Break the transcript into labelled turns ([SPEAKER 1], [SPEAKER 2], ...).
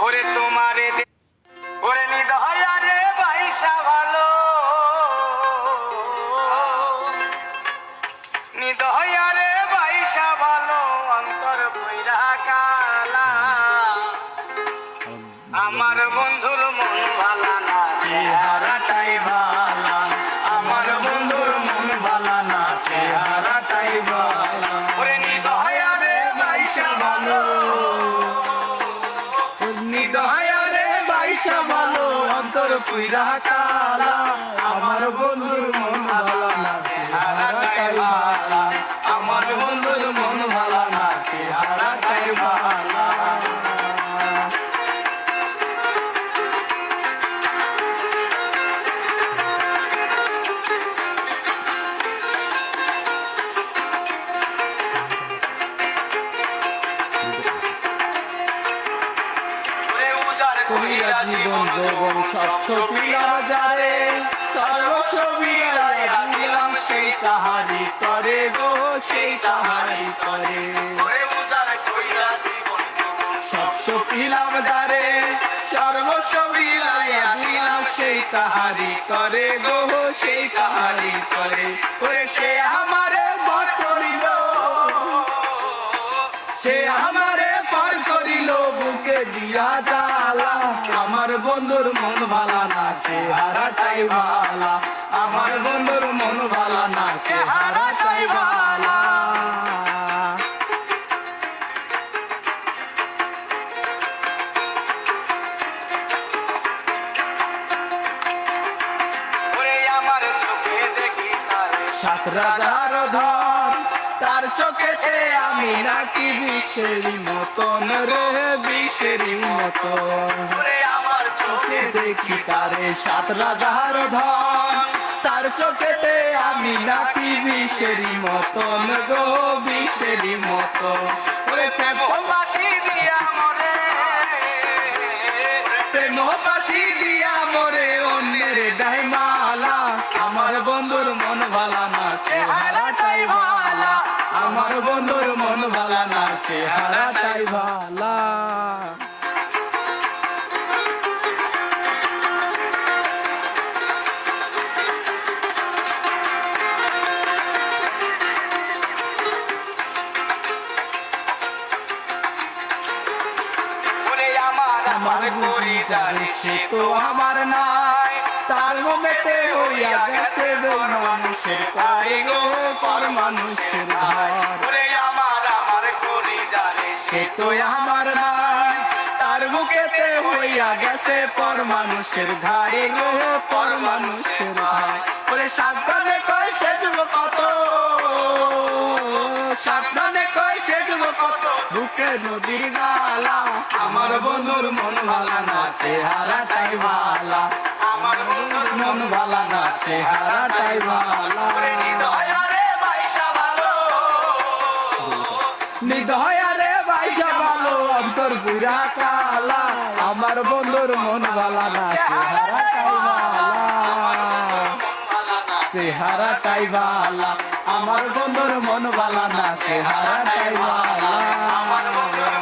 [SPEAKER 1] ওরে তোমারে ওরে নিদয়া রে বাইসা ভালো নিদয়া রে বাইসা ভালো অন্তর কইরা কালা আমার বন্ধুর মন ভালা না চেহারাটাই ভালা আমার বন্ধুর মন ভালা না চেহারাটাই ভালা ওরে নিদয়া রে বাইসা ভালো নিদয়া রে বাইসা ভালো অন্তর কইরা কালা আমার বন্ধুর মন ভালা না চেহারাটাই ভালা আমার বন্ধুর মন ভালা না চেহারাটাই ভালা কবিরা জীবন যৌবন সব ছবিরা যারে সর্বস্ব বিলাইয়া দিলাম সেই তাহারি করে গো সেই তাহারি করে সব ছবিলাম যারে সর্বস্ব বিলাইয়া দিলাম সেই তাহারি করে গো সেই তাহারি করে ওরে সে আমারে বর করিল সে আমারে পার করিল বুকে দিয়া জ্বালা আমার বন্ধুর মন ভালা না চেহারাটাই ভালা আমার বন্ধুর মন ভালা না চেহারাটাই ভালা ওরে আমার চোখে দেখি তার সাত রাজার ধন তার চোখেতে আমি নাকি বিষেরি মতন রে বিষেরি মতন ওরে আমার চোখে দেখি তারে সাত রাজার ধন তার চোখেতে আমি নাকি বিষেরি মতন গো বিষেরি মতন ওরে প্রেমবাসী দিয়া মরে প্রেমবাসী দিয়া মরে অন্যের ডাইমালা আমার বন্ধুর মন ভালা না চেহারাটাই ভালা আমার বন্ধুর মন ভালা না চেহারাটাই ভালা আমার করি যারে সে তো আমার নাই তার মেটে হইয়া গেছে মানুষের পায়ে গো পর মানুষের ভাই ওরে আমার করি যারে সে তো আমার নাই তার বুকেতে হইয়া গেছে পর মানুষের ঘাড়ে গো পর মানুষের ভাই ওরে সাবধানে কয় সে যুগ কত সাবধানে কয় সে যুগ কত বুকে নদীর জ্বালা আমার বন্ধুর মন ভালা না চেহারাটাই ভালা আমার বন্ধুর মন ভালা না চেহারাটাই ভালা নিদয়া রে বাইসা ভালো নিদয়া রে বাইসা ভালো অন্তর পুরা কালা আমার বন্ধুর মন ভালা না চেহারাটাই ভালা চেহারাটাই ভালা আমার বন্ধুর মন ভালা না চেহারাটাই ভালা আমার বন্ধুর